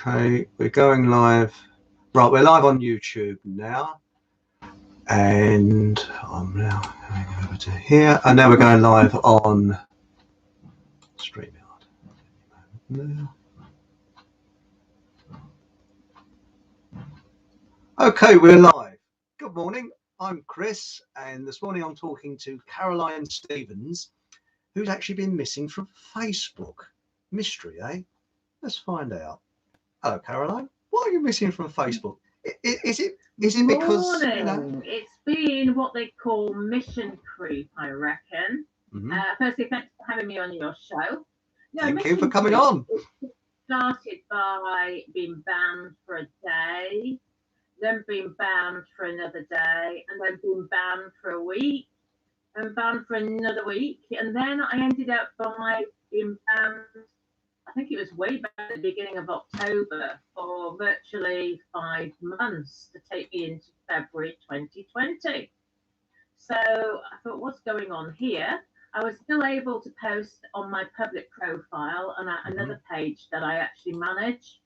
Okay, we're going live. Right, we're live on YouTube now. And I'm now going over to here. And now we're going live on StreamYard. Okay, we're live. Good morning. I'm Chris, and this morning I'm talking to Caroline Stevens, who's actually been missing from Facebook. Mystery, eh? Let's find out. Hello, Caroline. Why are you missing from Facebook? Is it because It's been what they call mission creep, I reckon. Firstly, thanks for having me on your show. Thank you for coming on. It started by being banned for a day, then being banned for another day, and then being banned for a week, and banned for another week, and then I ended up by being banned. I think it was way back at the beginning of October for virtually 5 months to take me into February 2020. So I thought, what's going on here? I was still able to post on my public profile on another page that I actually manage,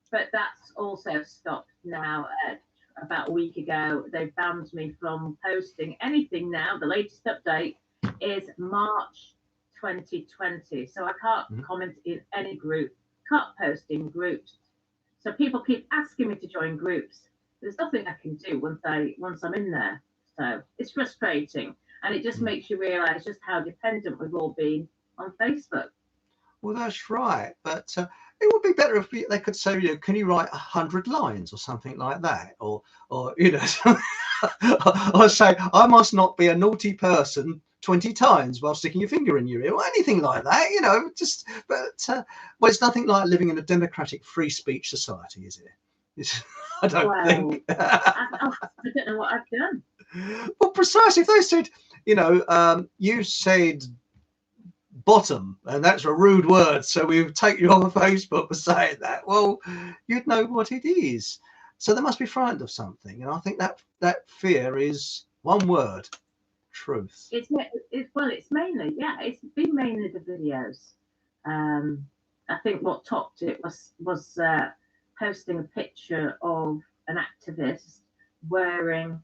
but that's also stopped now. About a week ago, they banned me from posting anything now. The latest update is March 2020, so I can't comment in any group, can't post in groups. So people keep asking me to join groups. There's nothing I can do once I'm in there. So it's frustrating, and it just makes you realise just how dependent we've all been on Facebook. Well, that's right, but it would be better if they could say, can you write 100 lines or something like that, or or say, I must not be a naughty person 20 times while sticking your finger in your ear, or anything like that, well, it's nothing like living in a democratic free speech society, is it? I don't think. I don't know what I've done. Well, precisely. If they said, you said bottom, and that's a rude word, so we take you off of Facebook for saying that, well, you'd know what it is. So they must be frightened of something, and I think that fear is one word: truth. It's mainly, it's been mainly the videos. I think what topped it was posting a picture of an activist wearing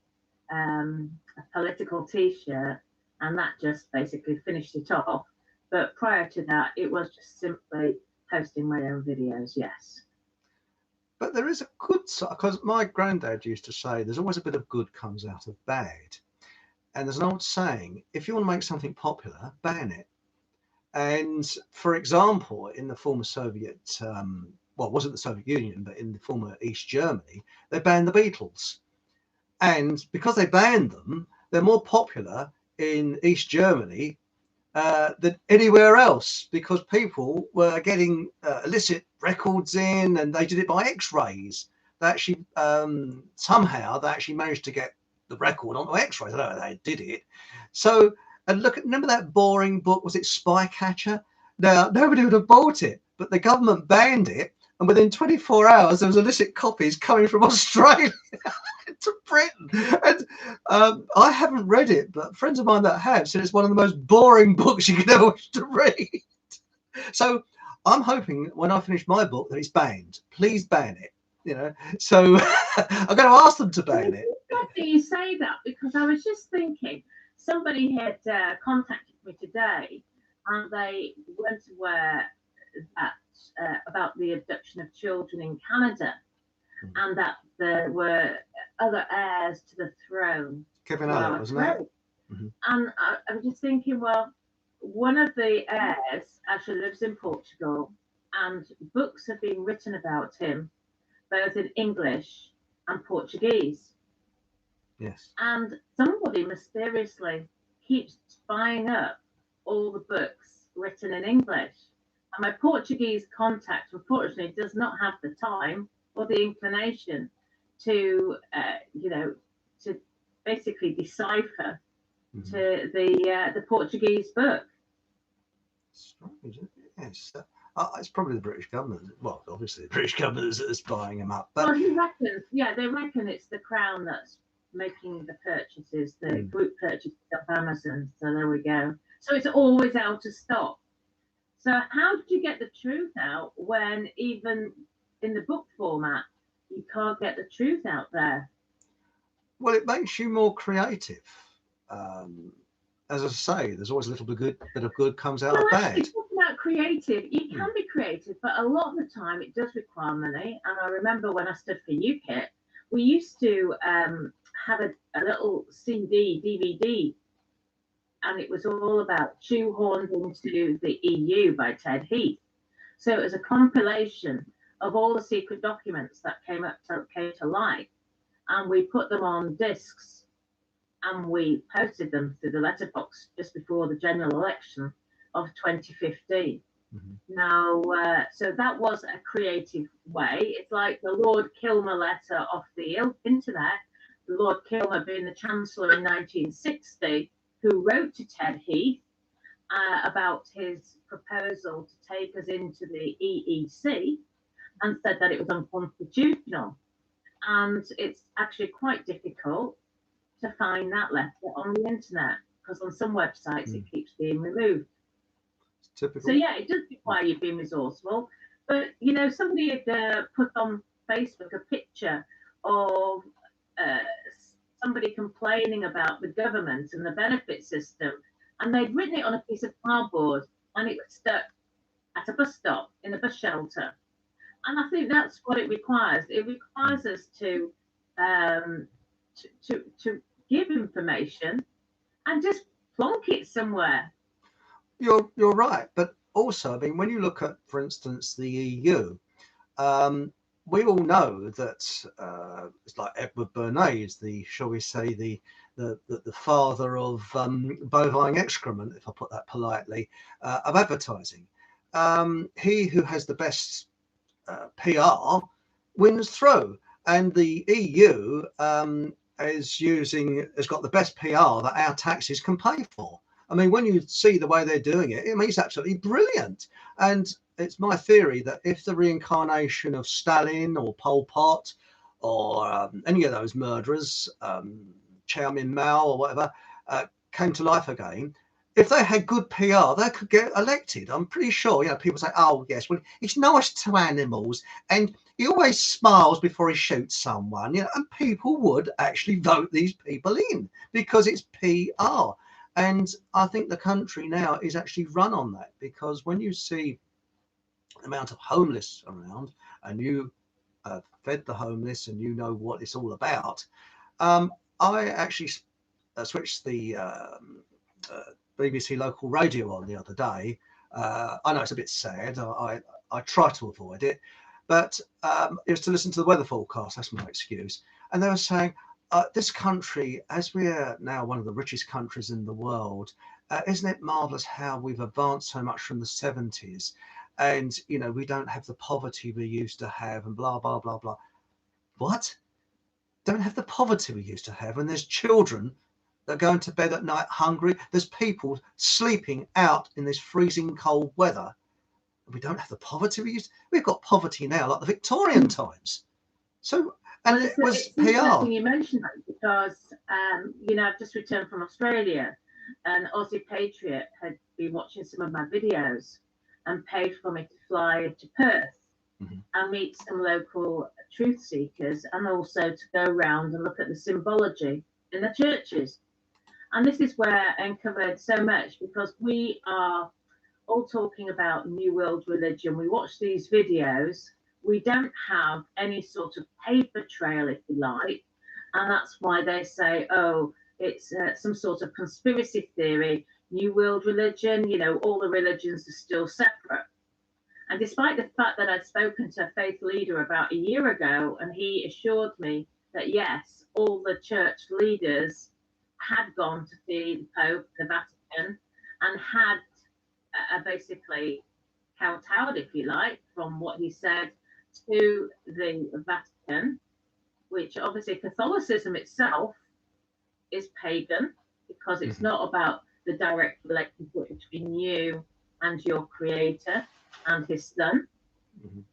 a political t-shirt, and that just basically finished it off. But prior to that, it was just simply posting my own videos, yes. But there is a good side, because my granddad used to say there's always a bit of good comes out of bad. And there's an old saying, if you want to make something popular, ban it. And for example, in the former Soviet, well, it wasn't the Soviet Union, but in the former East Germany, they banned the Beatles. And because they banned them, they're more popular in East Germany than anywhere else, because people were getting illicit records in, and they did it by X-rays. They actually somehow they actually managed to get the record onto X-rays. I don't know how they did it. So, and remember that boring book, was it Spycatcher? Now, nobody would have bought it, but the government banned it, and within 24 hours there was illicit copies coming from Australia to Britain. And I haven't read it, but friends of mine that have said it's one of the most boring books you could ever wish to read. So I'm hoping when I finish my book that it's banned. Please ban it. So I'm going to ask them to ban it. Interesting you say that, because I was just thinking somebody had contacted me today, and they weren't aware that about the abduction of children in Canada, and that there were other heirs to the throne. Kevin Allen, wasn't it? And I was just thinking, well, one of the heirs actually lives in Portugal, and books have been written about him, both in English and Portuguese. Yes. And somebody mysteriously keeps buying up all the books written in English. And my Portuguese contact, unfortunately, does not have the time or the inclination to, to basically decipher to the Portuguese book. Strange, yes. It's probably the British government. Well, obviously the British government is buying them up. But well, he reckons, they reckon it's the Crown that's making the purchases, the group purchases of Amazon. So there we go. So it's always out of stock. So how did you get the truth out when even in the book format, you can't get the truth out there. Well, it makes you more creative. Um, as I say, there's always a little bit of good comes out Well, of actually, bad. talking about creative, you Hmm. can be creative, but a lot of the time it does require money. And I remember when I stood for UKIP, we used to have a little CD, DVD, and it was all about shoehorned into the EU by Ted Heath. So it was a compilation of all the secret documents that came to light, and we put them on discs and we posted them through the letterbox just before the general election of 2015. Hmm. Now, so that was a creative way. It's like the Lord Kilmer letter off the internet. The Lord Kilmer being the Chancellor in 1960, who wrote to Ted Heath about his proposal to take us into the EEC and said that it was unconstitutional. And it's actually quite difficult to find that letter on the internet because on some websites it Mm. keeps being removed. It's So typical. yeah, it does require you being resourceful. But you know, somebody had put on Facebook a picture of uh, somebody complaining about the government and the benefit system, and they'd written it on a piece of cardboard, and it was stuck at a bus stop in a bus shelter. And I think that's what it requires. It Mm. requires us um, to give information and just plonk it somewhere. You're right, but also, I mean, when you look at, for instance, the EU, um, we all know that it's like Edward Bernays, the shall we say the father of bovine excrement, if I put that politely, of advertising. He who has the best PR wins through, and the EU has got the best PR that our taxes can pay for. I mean, when you see the way they're doing it, I mean, it's absolutely brilliant. And it's my theory that if the reincarnation of Stalin or Pol Pot or any of those murderers, Chow Min Mao or whatever, came to life again, if they had good PR, they could get elected. I'm pretty sure. People say, "Oh, yes, well, it's nice to animals, and he always smiles before he shoots someone." And people would actually vote these people in because it's PR. And I think the country now is actually run on that because when you see the amount of homeless around, and you fed the homeless, and you know what it's all about. I actually switched the BBC local radio on the other day. I know it's a bit sad. I try to avoid it, but it was to listen to the weather forecast. That's my excuse. And they were saying, this country, as we're now one of the richest countries in the world, isn't it marvelous how we've advanced so much from the 70s? And, we don't have the poverty we used to have, and blah, blah, blah, blah. What? Don't have the poverty we used to have, and there's children that are going to bed at night hungry. There's people sleeping out in this freezing cold weather. We don't have the poverty we used. We've got poverty now, like the Victorian times. So, and Well, it was it's PR. interesting you mentioned that because, I've just returned from Australia and Aussie Patriot had been watching some of my videos and paid for me to fly to Perth Mhm. and meet some local truth seekers and also to go around and look at the symbology in the churches. And this is where I uncovered so much because we are all talking about New World religion. We watch these videos. We don't have any sort of paper trail, if you like. And that's why they say, oh, it's some sort of conspiracy theory, New World religion, all the religions are still separate. And despite the fact that I'd spoken to a faith leader about a year ago, and he assured me that yes, all the church leaders had gone to see the Pope, the Vatican, and had basically kowtowed, if you like, from what he said to the Vatican, which obviously Catholicism itself is pagan because it's Mhm. not about the direct relationship between you and your creator and his son. Mhm.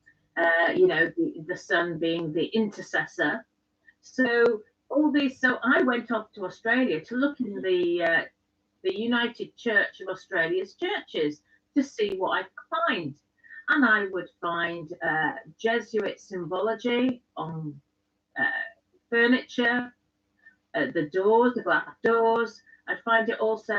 The son being the intercessor. So all these. So I went off to Australia to look in the United Church of Australia's churches to see what I could find. and I would find Jesuit symbology on uh, furniture, the doors, the glass doors. I'd find it also,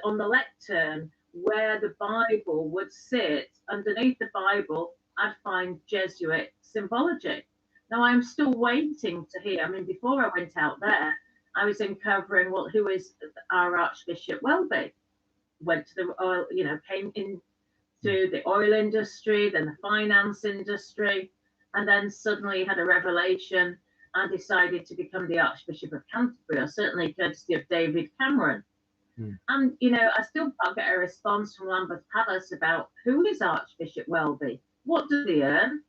on the lectern where the Bible would sit. Underneath the Bible, I'd find Jesuit symbology. Now I'm still waiting to hear. I mean, before I went out there, I was uncovering who is our Archbishop Welby. Went to the oil, came into the oil industry, then the finance industry, and then suddenly had a revelation and decided to become the Archbishop of Canterbury, or certainly courtesy of David Cameron. And, I still can't get a response from Lambeth Palace about who is Archbishop Welby? What does he earn?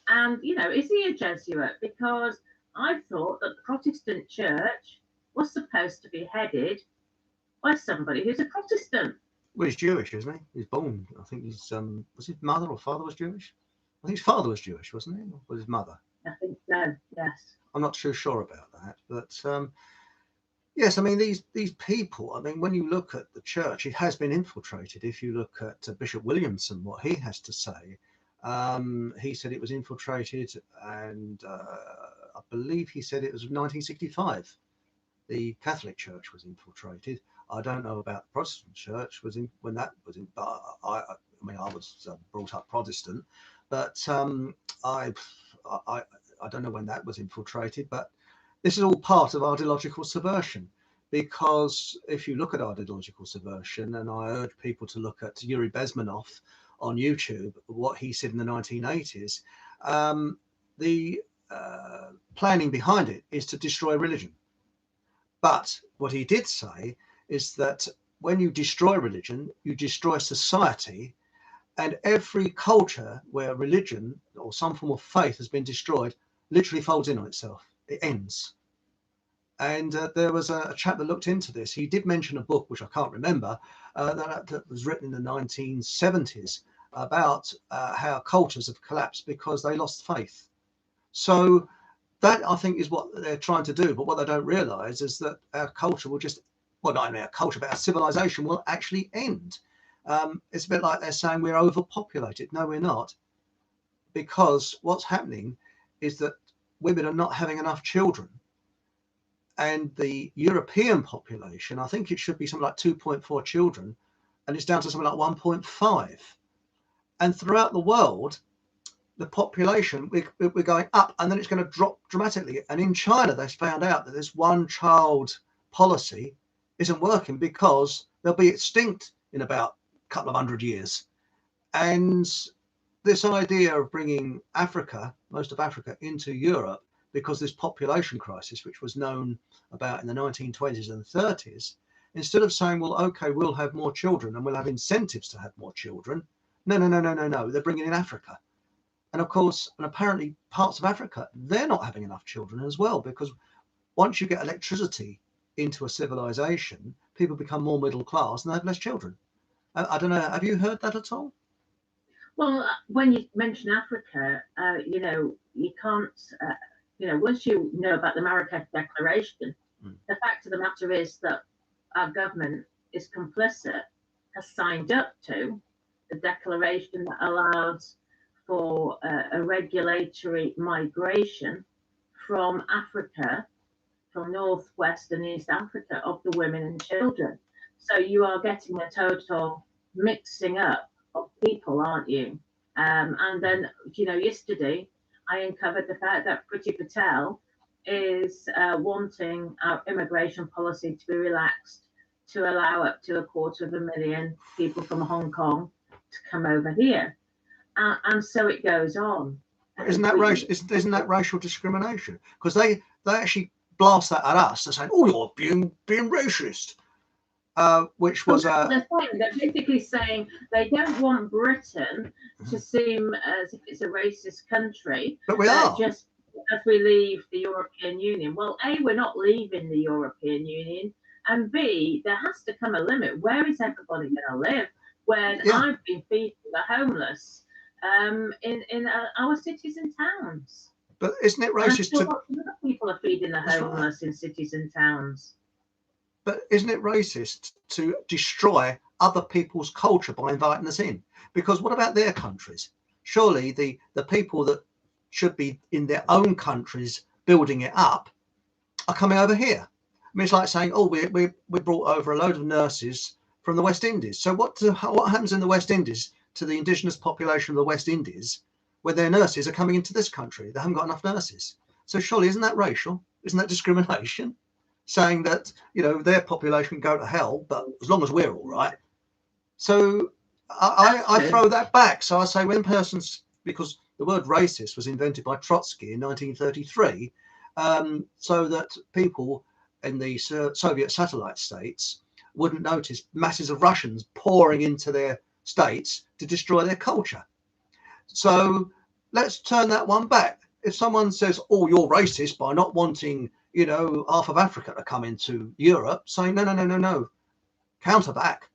And, is he a Jesuit? Because I thought that the Protestant church was supposed to be headed by somebody who's a Protestant. Well, he's Jewish, isn't he? He's born. I think he's was his mother or father was Jewish? I think his father was Jewish, wasn't he? Or was his mother? I think so. Yes. I'm not too sure about that, but yes, I mean these people. I mean, when you look at the church, it has been infiltrated. If you look at Bishop Williamson, what he has to say, he said it was infiltrated, and I believe he said it was 1965. The Catholic Church was infiltrated. I don't know about the Protestant Church when that was in. But I mean, I was brought up Protestant, but I don't know when that was infiltrated. But this is all part of ideological subversion, because if you look at ideological subversion, and I urge people to look at Yuri Bezmenov on YouTube, what he said in the 1980s, the planning behind it is to destroy religion. But what he did say is that when you destroy religion, you destroy society, and every culture where religion or some form of faith has been destroyed literally folds in on itself. It ends. And there was a chap that looked into this. He did mention a book, which I can't remember, that was written in the 1970s about how cultures have collapsed because they lost faith. So that, I think, is what they're trying to do. But what they don't realize is that our culture will just, well, not only our culture, but our civilization will actually end. It's a bit like they're saying we're overpopulated. No, we're not. Because what's happening is that women are not having enough children. And the European population, I think it should be something like 2.4 children, and it's down to something like 1.5. And throughout the world, the population, we're going up, and then it's going to drop dramatically. And in China, they found out that this one-child policy isn't working because they'll be extinct in about a couple of hundred years. And this idea of bringing Africa, most of Africa, into Europe, because this population crisis, which was known about in the 1920s and 30s, instead of saying, well, okay, we'll have more children and we'll have incentives to have more children. No. They're bringing in Africa. And of course, and apparently parts of Africa, they're not having enough children as well, because once you get electricity into a civilization, people become more middle class and they have less children. I don't know. Have you heard that at all? Well, when you mention Africa, you can't, once you know about the Marrakesh Declaration, the fact of the matter is that our government is complicit, has signed up to the declaration that allows for a regulatory migration from Africa, from Northwest and East Africa, of the women and children. So you are getting a total mixing up of people, aren't you? And then, yesterday I uncovered the fact that Priti Patel is wanting our immigration policy to be relaxed to allow up to 250,000 people from Hong Kong to come over here. And so it goes on. Isn't that racial? Isn't that racial discrimination? Because they actually blast that at us. They're saying, "Oh, you're being racist," which was they're basically saying they don't want Britain to seem as if it's a racist country. But we are. Just as we leave the European Union. Well, A, we're not leaving the European Union, and B, there has to come a limit. Where is everybody going to live? When I've been feeding the homeless in our cities and towns. But isn't it racist to... Other people are feeding the homeless in cities and towns. But isn't it racist to destroy other people's culture by inviting us in. Because what about their countries? Surely the people that should be in their own countries building it up are coming over here. I mean, it's like saying, oh, we brought over a load of nurses from the West Indies. So what happens in the West Indies to the indigenous population of the West Indies when their nurses are coming into this country? They haven't got enough nurses. So surely isn't that racial? Isn't that discrimination? Saying that, you know, their population can go to hell, but as long as we're all right. So I throw that back. So I say when persons, because the word racist was invented by Trotsky in 1933, so that people in the Soviet satellite states wouldn't notice masses of Russians pouring into their states to destroy their culture. So let's turn that one back. If someone says, oh, you're racist by not wanting, you know, half of Africa to come into Europe, saying, no, counter back.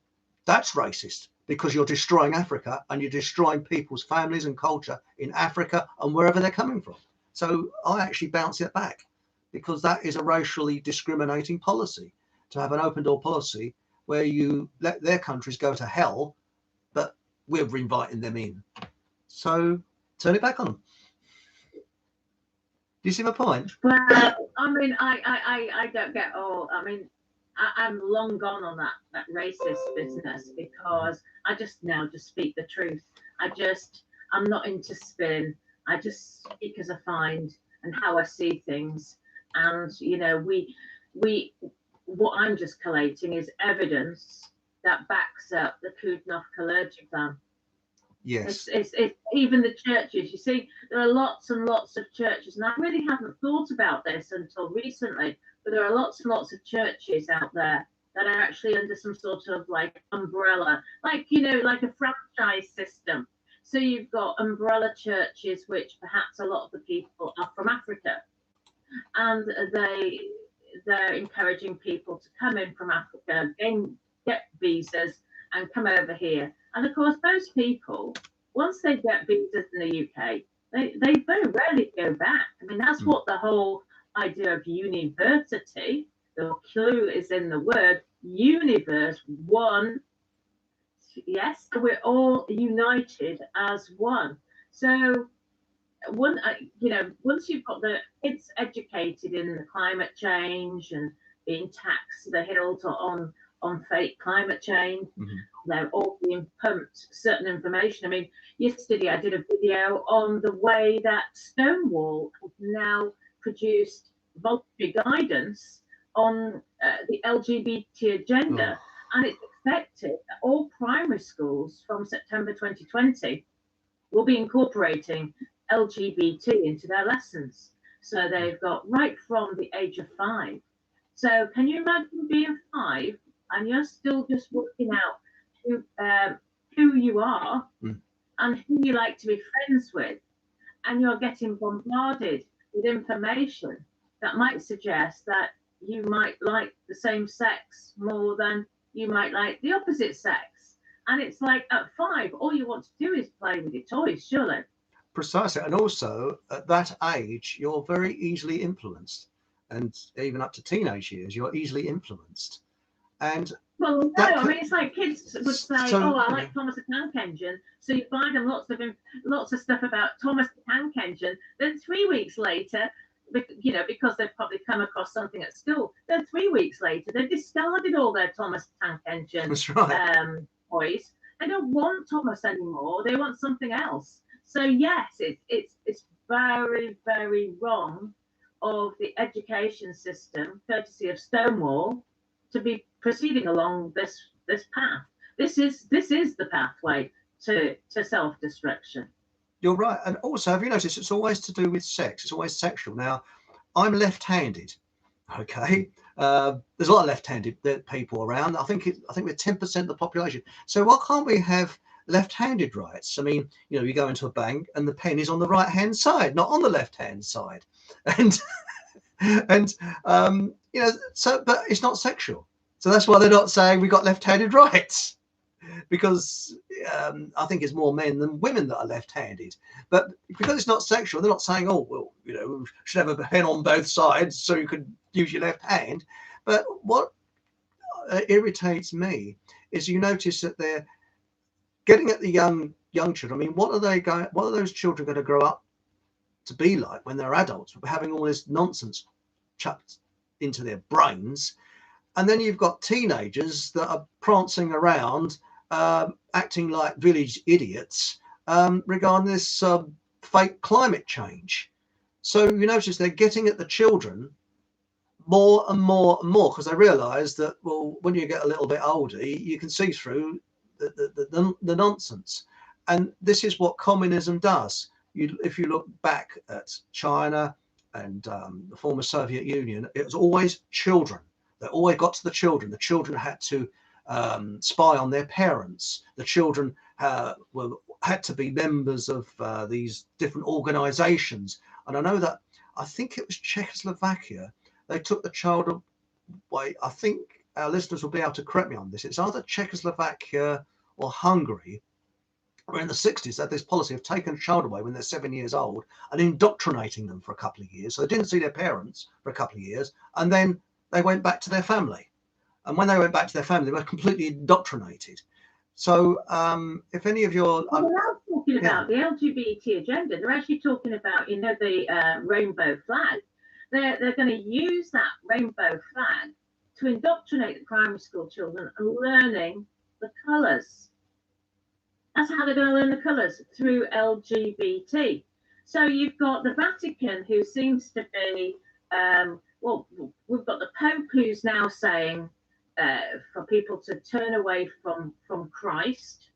That's racist because you're destroying Africa and you're destroying people's families and culture in Africa and wherever they're coming from. So I actually bounce it back because that is a racially discriminating policy, to have an open door policy where you let their countries go to hell, but we're inviting them in. So turn it back on them. Do you see my point? Well, I mean, I don't get all. I mean, I'm long gone on that racist business because I just now just speak the truth. I'm not into spin. I just speak as I find and how I see things. And you know, what I'm just collating is evidence that backs up the Kudnov-Kalergi plan. Yes. It's even the churches. You see, there are lots and lots of churches, and I really haven't thought about this until recently. But there are lots and lots of churches out there that are actually under some sort of like umbrella, like you know, like a franchise system. So you've got umbrella churches, which perhaps a lot of the people are from Africa, and they're encouraging people to come in from Africa, get visas, and come over here. And of course, those people, once they get visas in the UK, they very rarely go back. I mean, that's what the whole idea of university, the clue is in the word universe, one. Yes, we're all united as one. So once you've got the kids educated in the climate change and being taxed to the hilt on fake climate change, they're all being pumped certain information. I mean, yesterday I did a video on the way that Stonewall has now produced voluntary guidance on the LGBT agenda, and it's expected that all primary schools from September 2020 will be incorporating LGBT into their lessons. So they've got right from the age of 5. So can you imagine being 5 and you're still just working out who you are and who you like to be friends with, and you're getting bombarded with information that might suggest that you might like the same sex more than you might like the opposite sex. And it's like at 5, all you want to do is play with your toys, surely. Precisely. And also at that age, you're very easily influenced. And even up to teenage years, you're easily influenced. And well, no, I mean it's like kids would say, so, "Oh, I like Thomas the Tank Engine," so you buy them lots of stuff about Thomas the Tank Engine. Then 3 weeks later, you know, because they've probably come across something at school, then 3 weeks later they've discarded all their Thomas the Tank Engine toys. They don't want Thomas anymore. They want something else. So yes, it's very, very wrong of the education system, courtesy of Stonewall, to be proceeding along this path. This is the pathway to self-destruction. You're right. And also, have you noticed it's always to do with sex? It's always sexual. Now, I'm left-handed. Okay. There's a lot of left-handed people around. I think we're 10% of the population. So why can't we have left-handed rights? I mean, you know, you go into a bank and the pen is on the right-hand side, not on the left-hand side. And you know, so, but it's not sexual. So that's why they're not saying we got left-handed rights, because I think it's more men than women that are left-handed. But because it's not sexual, they're not saying, oh, well, you know, we should have a pen on both sides so you could use your left hand. But what irritates me is you notice that they're getting at the young children. I mean, what are those children going to grow up to be like when they're adults, having all this nonsense chucked into their brains? And then you've got teenagers that are prancing around, acting like village idiots regarding this fake climate change. So you notice they're getting at the children more and more and more, because they realise that, well, when you get a little bit older, you can see through the nonsense. And this is what communism does. If you look back at China and the former Soviet Union, it was always children. They always got to the children. The children had to spy on their parents. The children had to be members of these different organizations. And I know that, I think it was Czechoslovakia, they took the child away. I think our listeners will be able to correct me on this. It's either Czechoslovakia or Hungary, where in the 60s they had this policy of taking a child away when they're 7 years old and indoctrinating them for a couple of years. So they didn't see their parents for a couple of years, and then they went back to their family. And when they went back to their family, they were completely indoctrinated. So if any of your... Well, they're now talking about the LGBT agenda. They're actually talking about, the rainbow flag. They're going to use that rainbow flag to indoctrinate the primary school children and learning the colours. That's how they're going to learn the colours, through LGBT. So you've got the Vatican, who seems to be, we've got the Pope, who's now saying for people to turn away from Christ.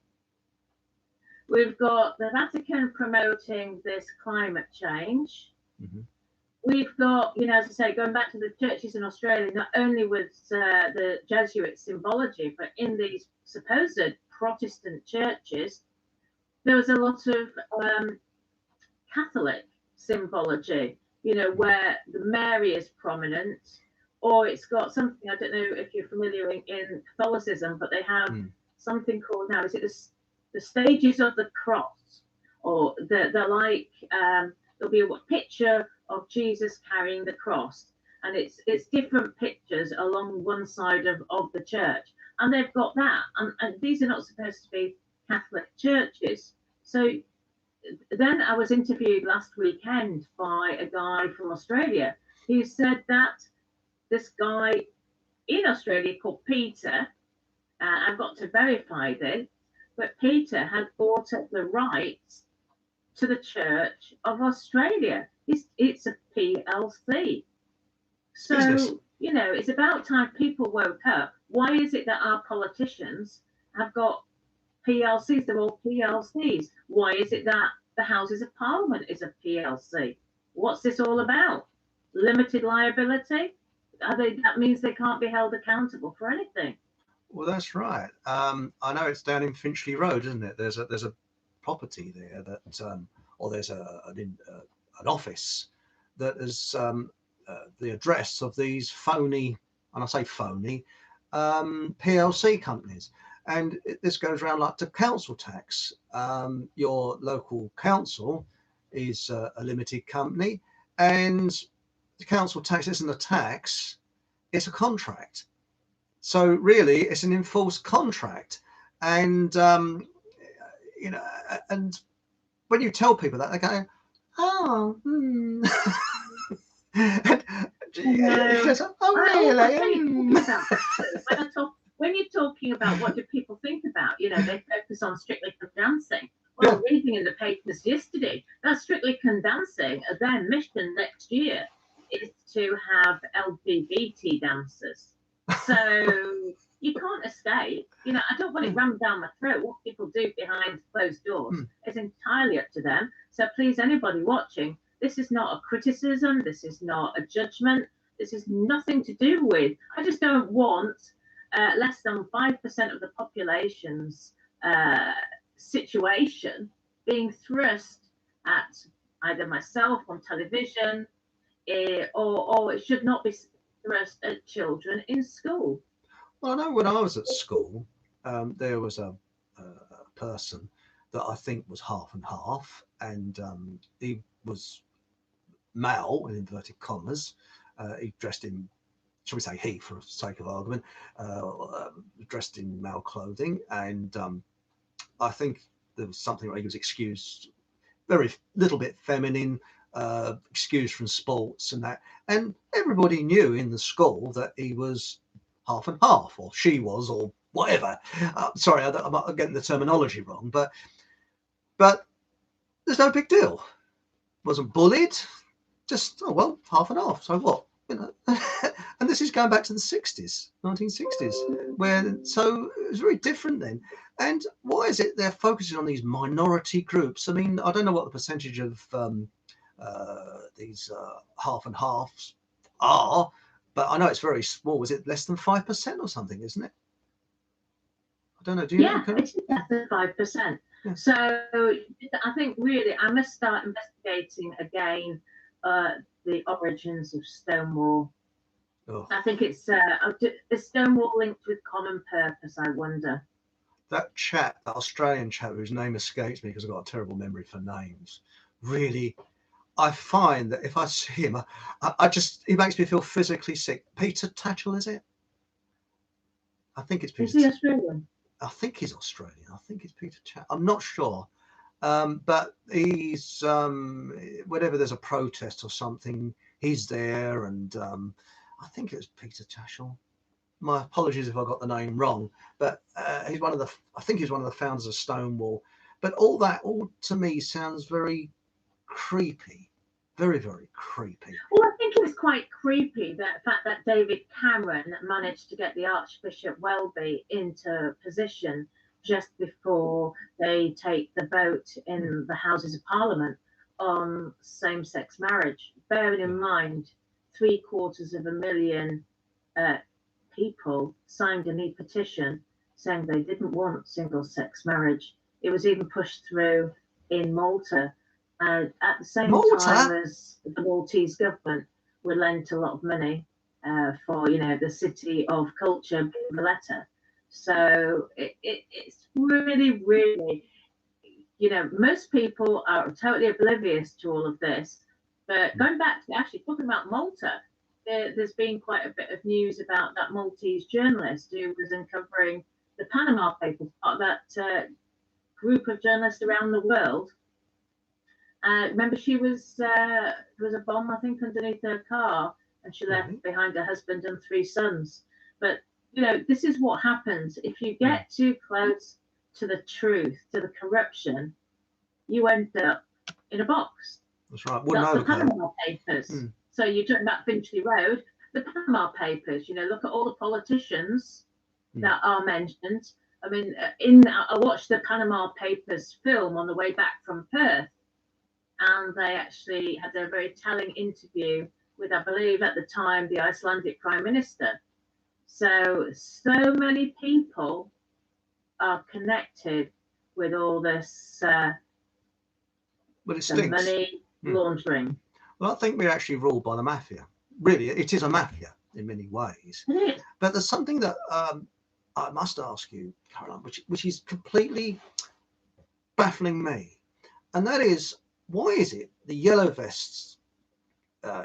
We've got the Vatican promoting this climate change. Mm-hmm. We've got, as I say, going back to the churches in Australia, not only with the Jesuit symbology, but in these supposed Protestant churches, there was a lot of Catholic symbology, where the Mary is prominent, or it's got something, I don't know if you're familiar in Catholicism, but they have something called now, is it the stages of the cross, or they're like, there'll be a picture of Jesus carrying the cross, and it's different pictures along one side of the church, and they've got that, and these are not supposed to be Catholic churches. So then I was interviewed last weekend by a guy from Australia who said that this guy in Australia called Peter, I've got to verify this, but Peter had bought up the rights to the Church of Australia. It's a PLC. So, it's about time people woke up. Why is it that our politicians have got PLCs? They're all PLCs. Why is it that the Houses of Parliament is a PLC? What's this all about? Limited liability? That means they can't be held accountable for anything. Well, that's right. I know it's down in Finchley Road, isn't it? There's a property there that, or there's an office that is the address of these phony, and I say phony, PLC companies. And this goes around like to council tax. Your local council is a limited company, and the council tax isn't a tax, it's a contract. So really, it's an enforced contract. And, and when you tell people that, they go, oh, really? When you're talking about what do people think about, they focus on Strictly Come Dancing. Well, reading in the papers yesterday, that Strictly Come Dancing, their mission next year is to have LGBT dancers. So you can't escape. I don't want it rammed down my throat. What people do behind closed doors is entirely up to them. So please, anybody watching, this is not a criticism. This is not a judgment. This is nothing to do with. I just don't want less than 5% of the population's situation being thrust at either myself on television, or it should not be thrust at children in school. Well, I know when I was at school, there was a person that I think was half and half, and he was male in inverted commas. He dressed in shall we say he, for sake of argument, dressed in male clothing, and I think there was something where he was excused, very little bit feminine, excused from sports and that, and everybody knew in the school that he was half and half, or she was, or whatever. Sorry, I'm getting the terminology wrong, but there's no big deal. Wasn't bullied, just, oh well, half and half, so what, you know. And this is going back to the 60s, 1960s, where, so it was very different then. And why is it they're focusing on these minority groups? I mean, I don't know what the percentage of these half and halves are, but I know it's very small. Is it less than 5% or something, isn't it? I don't know, do you know? Yeah, it's less than 5%. Yeah. So I think really I must start investigating again the origins of Stonewall. Oh, I think it's is Stonewall linked with common purpose, I wonder. that chap, that Australian chap whose name escapes me because I've got a terrible memory for names, really, I find that if I see him, I just, he makes me feel physically sick. Peter Tatchell, is it? I think it's Peter. Is he Australian? I think he's Australian. I think it's Peter Chat. I'm not sure. But he's, whenever there's a protest or something, he's there. And I think it was Peter Tatchell. My apologies if I got the name wrong. But he's one of the, I think he's one of the founders of Stonewall. But all that, all to me sounds very creepy. Very, very creepy. Well, I think it was quite creepy, that fact that David Cameron managed to get the Archbishop Welby into position just before they take the vote in the Houses of Parliament on same-sex marriage. Bearing in mind, 750,000 people signed a new petition saying they didn't want single-sex marriage. It was even pushed through in Malta. At the same time as the Maltese government would lend a lot of money for, the City of Culture, Valletta. So it's really, really, most people are totally oblivious to all of this. But going back to actually talking about Malta, there's been quite a bit of news about that Maltese journalist who was uncovering the Panama Papers, part of that group of journalists around the world. Remember, there was a bomb, I think, underneath her car, and she left behind her husband and 3 sons. But this is what happens if you get too close to the truth, to the corruption. You end up in a box. That's right. That's the Panama Papers. So you're talking about Finchley Road, the Panama Papers. Look at all the politicians that are mentioned. I mean, I watched the Panama Papers film on the way back from Perth. And they actually had a very telling interview with, I believe, at the time, the Icelandic Prime Minister. So many people are connected with all this but it stinks. Money laundering. Well, I think we're actually ruled by the mafia. Really, it is a mafia in many ways. It is. But there's something that I must ask you, Caroline, which is completely baffling me. And that is, why is it the yellow vests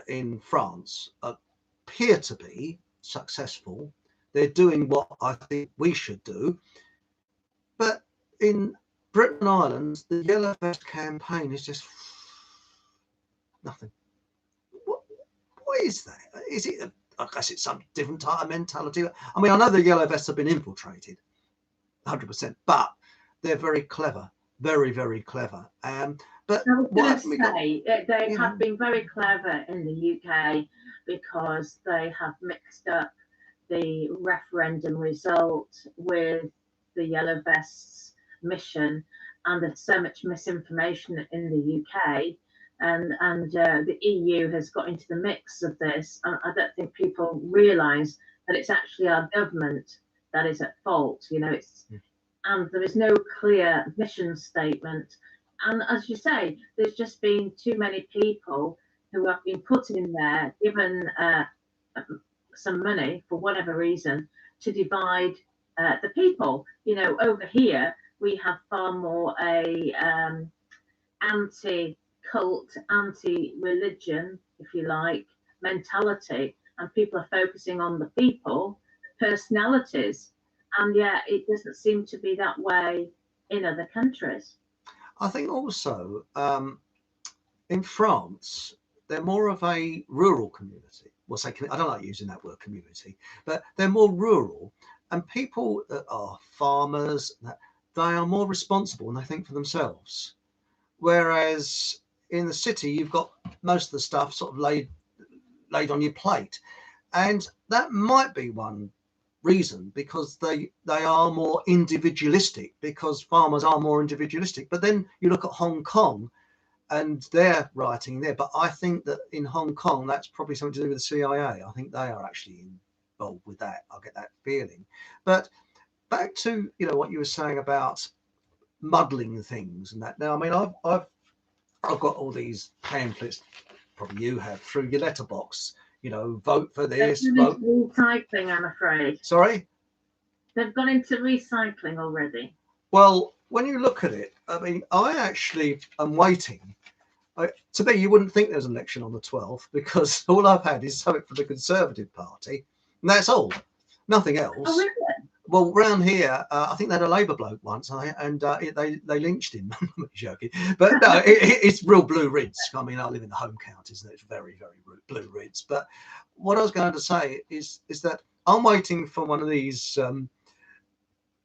in France appear to be successful? They're doing what I think we should do. But in Britain and Ireland, the yellow vest campaign is just nothing. What is that? Is it, I guess it's some different type of mentality. I mean, I know the yellow vests have been infiltrated, 100%, but they're very clever. Very, very clever. But I was going to say they have been very clever in the UK because they have mixed up the referendum result with the Yellow Vests mission, and there's so much misinformation in the UK, and the EU has got into the mix of this. And I don't think people realise that it's actually our government that is at fault. And there is no clear mission statement. And as you say, there's just been too many people who have been put in there, given some money for whatever reason, to divide the people. Over here, we have far more a anti-cult, anti-religion, if you like, mentality. and people are focusing on the people, personalities, and yet it doesn't seem to be that way in other countries. I think also in France, they're more of a rural community. Well, say, I don't like using that word community, but they're more rural, and people that are farmers, they are more responsible and they think for themselves. Whereas in the city, you've got most of the stuff sort of laid on your plate, and that might be one reason, because they are more individualistic, because farmers are more individualistic. But then you look at Hong Kong and they're writing there, but I think that in Hong Kong that's probably something to do with the CIA. I think they are actually involved with that. I get that feeling. But back to what you were saying about muddling things and that. Now, I mean, I've got all these pamphlets, probably you have, through your letterbox. Vote for They've this, gone vote. into recycling, I'm afraid. Sorry? They've gone into recycling already. Well, when you look at it, I mean, I actually am waiting. To me, you wouldn't think there's an election on the 12th, because all I've had is something from the Conservative Party, and that's all. Nothing else. Oh, really? Well, round here, I think they had a Labour bloke once, and they lynched him. I'm joking, but no, it's real blue Rids. I mean, I live in the home counties, and it's very, very blue Rids. But what I was going to say is that I'm waiting for one of these. I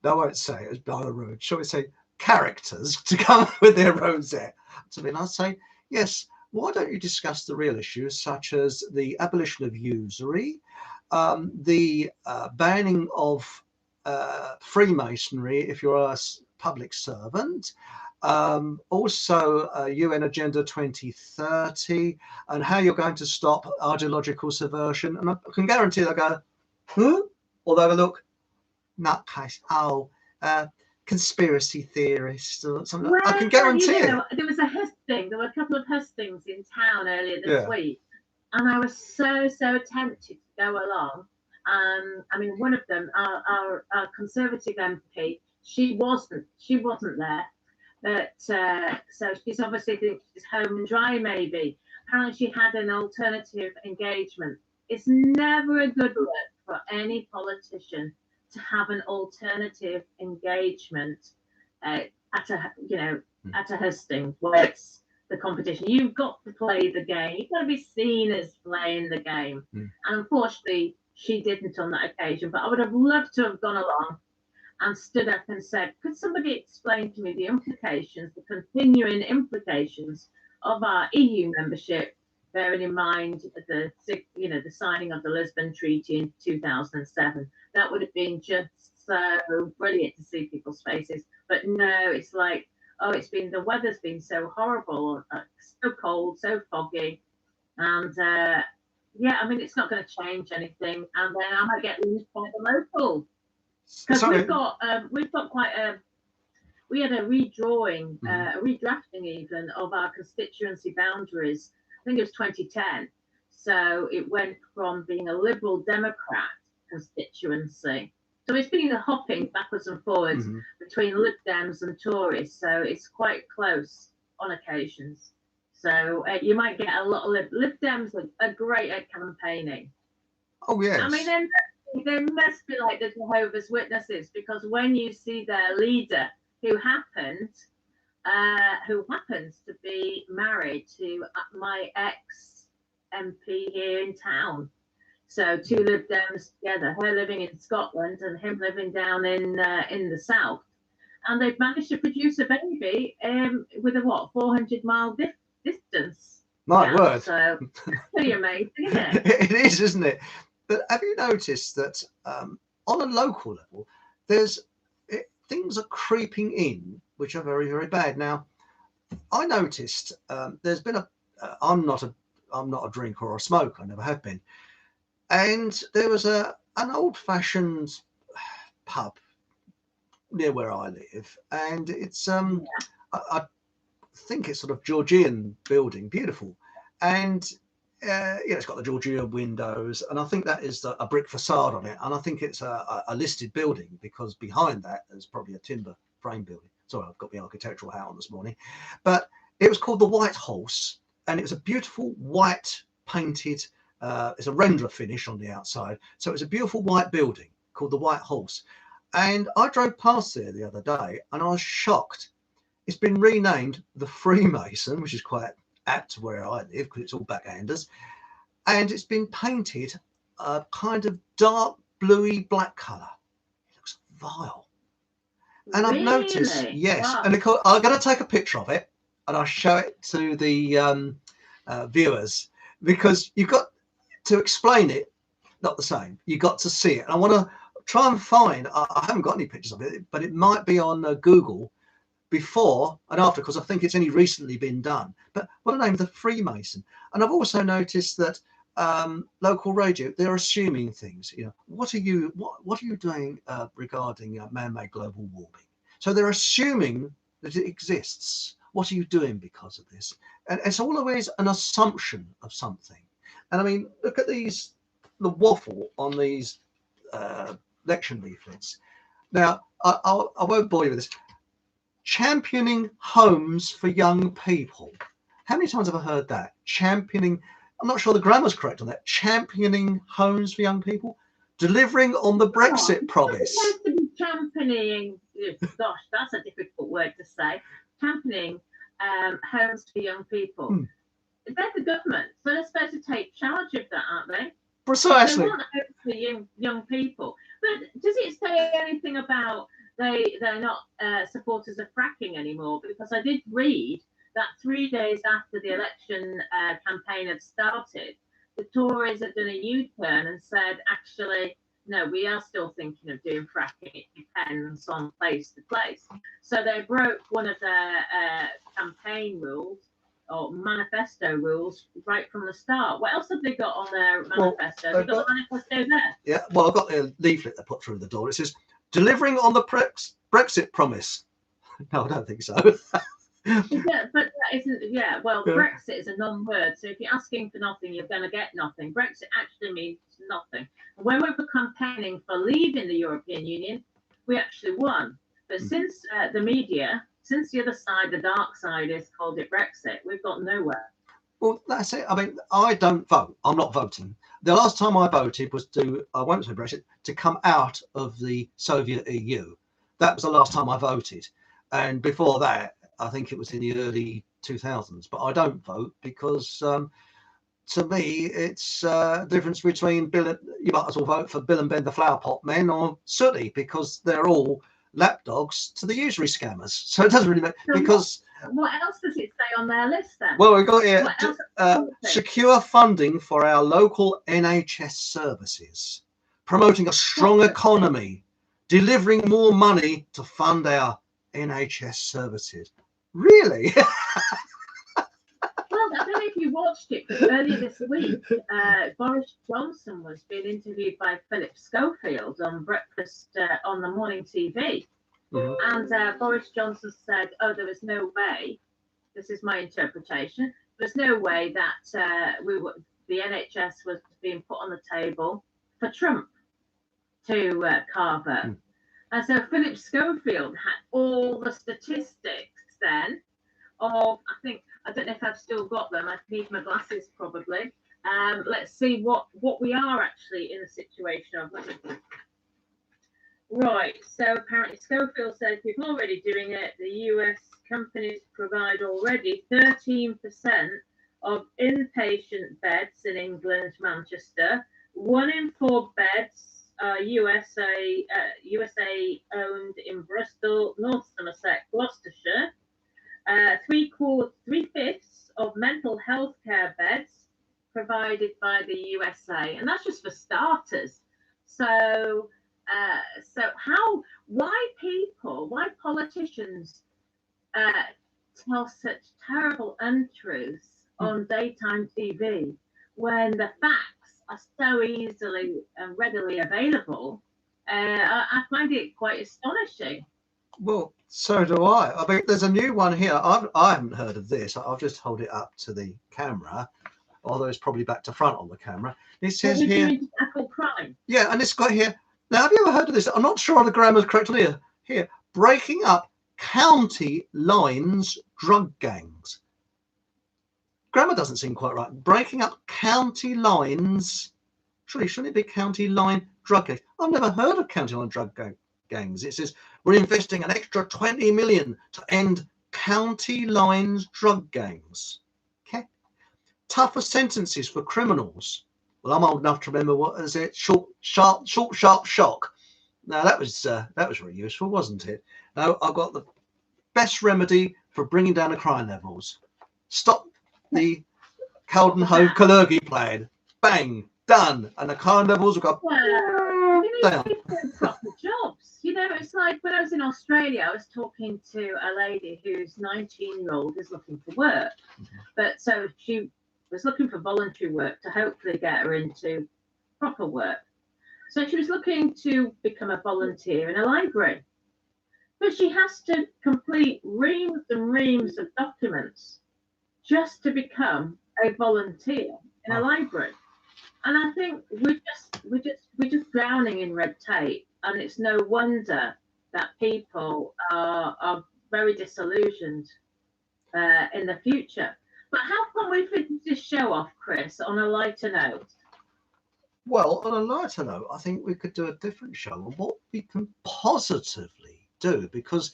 won't say it was by the road. Shall we say characters to come with their rosette to me? And I'd say, yes. Why don't you discuss the real issues, such as the abolition of usury, the banning of Freemasonry if you're a public servant, also UN Agenda 2030, and how you're going to stop ideological subversion. And I can guarantee they'll go, huh? Or they'll look, nutcase, conspiracy theorists or something. Well, I can guarantee it. There was a husting. There were a couple of hustings in town earlier this week, and I was so tempted to go along. I mean, one of them, our Conservative MP, she wasn't there, but so she's obviously thinking she's home and dry. Maybe apparently she had an alternative engagement. It's never a good look for any politician to have an alternative engagement at a husting where it's the competition. You've got to play the game. You've got to be seen as playing the game. And unfortunately, she didn't on that occasion. But I would have loved to have gone along and stood up and said, could somebody explain to me the implications, the continuing implications of our EU membership, bearing in mind the signing of the Lisbon Treaty in 2007. That would have been just so brilliant to see people's faces. But no, it's like, the weather's been so horrible, so cold, so foggy, and I mean, it's not going to change anything. And then I might get used by the local, because we've got quite a. We had a redrawing, a redrafting even of our constituency boundaries. I think it was 2010. So it went from being a Liberal Democrat constituency. So it's been a hopping backwards and forwards between Lib Dems and Tories. So it's quite close on occasions. So you might get a lot of Lib Dems are great at campaigning. Oh, yes. I mean, they must be like the Jehovah's Witnesses, because when you see their leader, who happens to be married to my ex MP here in town. So two Lib Dems together, her living in Scotland and him living down in the south. And they've managed to produce a baby with a 400-mile distance. My word. So pretty amazing, isn't it? It is, isn't it? But have you noticed that on a local level, things are creeping in which are very, very bad. Now, I noticed there's been I'm not a drinker or a smoker, I never have been, and there was an old-fashioned pub near where I live, and it's I think it's sort of Georgian building, beautiful, and it's got the Georgian windows, and I think that is a brick facade on it, and I think it's a listed building, because behind that there's probably a timber frame building. Sorry, I've got the architectural hat on this morning, but it was called the White Horse, and it was a beautiful white painted it's a render finish on the outside. So it's a beautiful white building called the White Horse. And I drove past there the other day and I was shocked. It's been renamed the Freemason, which is quite apt to where I live because it's all backhanders. And it's been painted a kind of dark bluey black colour. It looks vile. And I've noticed, yes, Wow. and I'm going to take a picture of it and I'll show it to the viewers, because you've got to explain it, not the same. You've got to see it. And I want to try and find, I haven't got any pictures of it, but it might be on Google before and after, because I think it's only recently been done. But what a name, the Freemason. And I've also noticed that local radio, they're assuming things. You know, what are you doing regarding man-made global warming? So they're assuming that it exists. What are you doing because of this? And it's always an assumption of something. And I mean, look at the waffle on these election leaflets. Now, I won't bore you with this. Championing homes for young people. How many times have I heard that? Championing, I'm not sure the grammar's correct on that. Championing homes for young people. Delivering on the Brexit promise. It's supposed to be championing, gosh, that's a difficult word to say. Championing homes for young people. They're the government, so they're supposed to take charge of that, aren't they? Precisely. They want homes for young people. But does it say anything about they're not supporters of fracking anymore? Because I did read that 3 days after the election campaign had started, the Tories had done a U-turn and said, actually, no, we are still thinking of doing fracking. It depends on place to place. So they broke one of their campaign rules or manifesto rules right from the start. What else have they got on their manifesto? Well, they've got the manifesto there. Yeah, well, I've got the leaflet they put through the door. It says, delivering on the Brexit promise. No, I don't think so. Yeah, but that isn't. Yeah, well, Brexit is a non-word. So if you're asking for nothing, you're going to get nothing. Brexit actually means nothing. When we were campaigning for leaving the European Union, we actually won. But since the media, since the other side, the dark side, has called it Brexit, we've got nowhere. Well, that's it. I mean, I don't vote. I'm not voting. The last time I voted was I won't say Brexit, to come out of the Soviet EU. That was the last time I voted. And before that, I think it was in the early 2000s. But I don't vote because, to me, it's the difference between you might as well vote for Bill and Ben the Flower Pot Men or Sooty, because they're all lapdogs to the usury scammers. So it doesn't really matter, because... What else does it say on their list then? Well, we've got here, secure funding for our local NHS services, promoting a strong economy, delivering more money to fund our NHS services. Really? Well, I don't know if you watched it, but earlier this week, Boris Johnson was being interviewed by Philip Schofield on Breakfast on the morning TV. And Boris Johnson said, oh, there was no way, this is my interpretation, there's no way that the NHS was being put on the table for Trump to carve. And so Philip Schofield had all the statistics then of, I don't know if I've still got them, I need my glasses probably. Let's see what we are actually in the situation of. Right, so apparently Schofield says we're already doing it. The US companies provide already 13% of inpatient beds in England, Manchester. 1 in 4 beds are USA owned in Bristol, North Somerset, Gloucestershire. 3/5 of mental health care beds provided by the USA, and that's just for starters. So why politicians tell such terrible untruths on daytime TV when the facts are so easily and readily available? I find it quite astonishing. Well, so do I. I mean, there's a new one here. I haven't heard of this. I'll just hold it up to the camera, although it's probably back to front on the camera. It says here, tackle crime. Yeah, and it's got here. Now, have you ever heard of this? I'm not sure the grammar's correct on here. Here, breaking up county lines drug gangs. grammar doesn't seem quite right. Breaking up county lines. Surely, shouldn't it be county line drug gangs? I've never heard of county line drug gangs. It says we're investing an extra 20 million to end county lines drug gangs. Okay. Tougher sentences for criminals. Well, I'm old enough to remember, what is it? Short, sharp shock. Now that was really useful, wasn't it? Now I've got the best remedy for bringing down the crime levels. Stop the Calden Hove Kalergi plan. Bang, done, and the crime levels will go down. Proper jobs. You know, it's like when I was in Australia, I was talking to a lady whose 19-year-old is looking for work. But so she was looking for voluntary work to hopefully get her into proper work. So she was looking to become a volunteer in a library. But she has to complete reams and reams of documents just to become a volunteer in a library. And I think we're just drowning in red tape, and it's no wonder that people are very disillusioned in the future. But how can we finish this show off, Chris, on a lighter note? Well, on a lighter note, I think we could do a different show on what we can positively do, because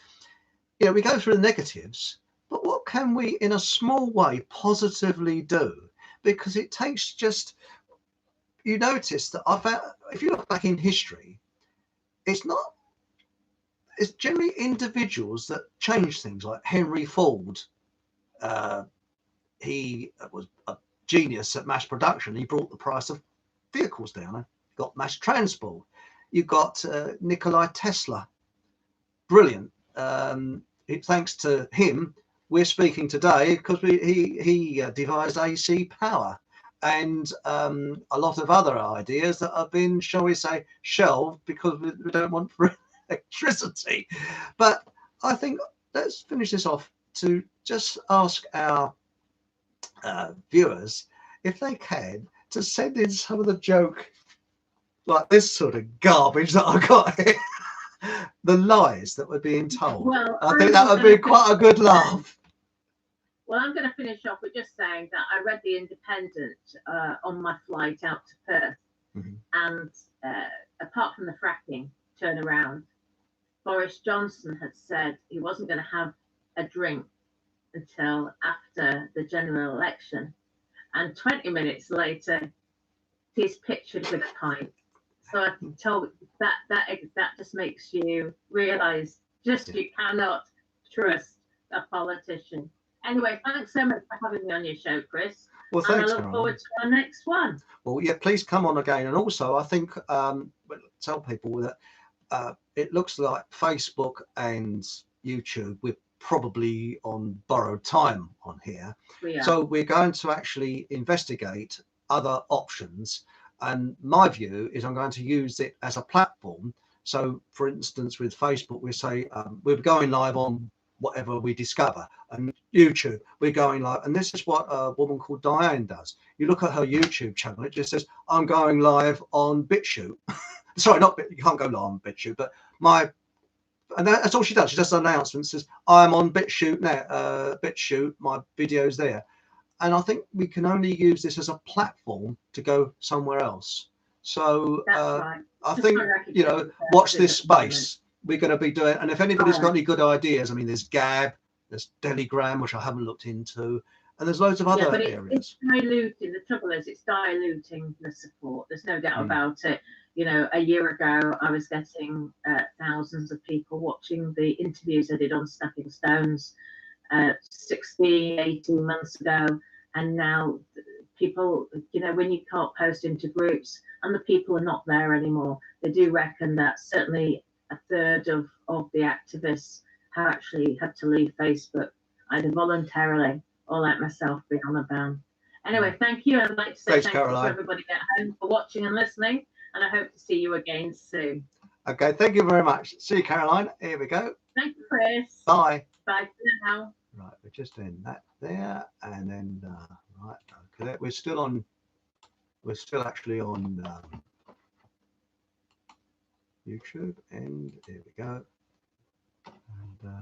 we go through the negatives, but what can we, in a small way, positively do? Because it takes just, you notice that if you look back in history, it's generally individuals that change things, like Henry Ford. He was a genius at mass production. He brought the price of vehicles down and got mass transport. You've got Nikola Tesla. Brilliant. Thanks to him, we're speaking today, because he devised AC power. And a lot of other ideas that have been, shall we say, shelved because we don't want free electricity. But I think let's finish this off to just ask our viewers, if they can, to send in some of the joke, like this sort of garbage that I got here, the lies that were being told. Well, I think that would be quite a good laugh. Well, I'm going to finish off with just saying that I read The Independent on my flight out to Perth. And apart from the fracking turnaround, Boris Johnson had said he wasn't going to have a drink until after the general election. And 20 minutes later, he's pictured with a pint. So I told that just makes you realise you cannot trust a politician. Anyway, thanks so much for having me on your show, Chris. Well, thanks, and I look forward to our next one. Well, yeah, please come on again. And also, I think tell people that it looks like Facebook and YouTube, we're probably on borrowed time on here. So we're going to actually investigate other options. And my view is I'm going to use it as a platform. So, for instance, with Facebook, we say we're going live on whatever we discover, and YouTube, we're going live. And this is what a woman called Diane does. You look at her YouTube channel, it just says, I'm going live on BitChute. Sorry, you can't go live on BitChute, but and that's all she does. She does an announcement, says, I'm on BitChute now, BitChute, my video's there. And I think we can only use this as a platform to go somewhere else. So right. I think, watch this space. We're going to be doing, and if anybody's got any good ideas, I mean, there's Gab, there's Telegram, which I haven't looked into, and there's loads of other areas. It's diluting. The trouble is, it's diluting the support. There's no doubt about it. A year ago, I was getting thousands of people watching the interviews I did on Stepping Stones 16, 18 months ago. And now people, when you can't post into groups and the people are not there anymore, they do reckon that certainly a third of the activists have actually had to leave Facebook, either voluntarily or like myself being on a ban. Anyway, thank you. I'd like to say thank you to everybody at home for watching and listening, and I hope to see you again soon. Okay, thank you very much. See you, Caroline. Here we go. Thank you, Chris. Bye. Bye for now. Right, we're just in that there, and then right, okay, we're still actually on YouTube, and here we go. And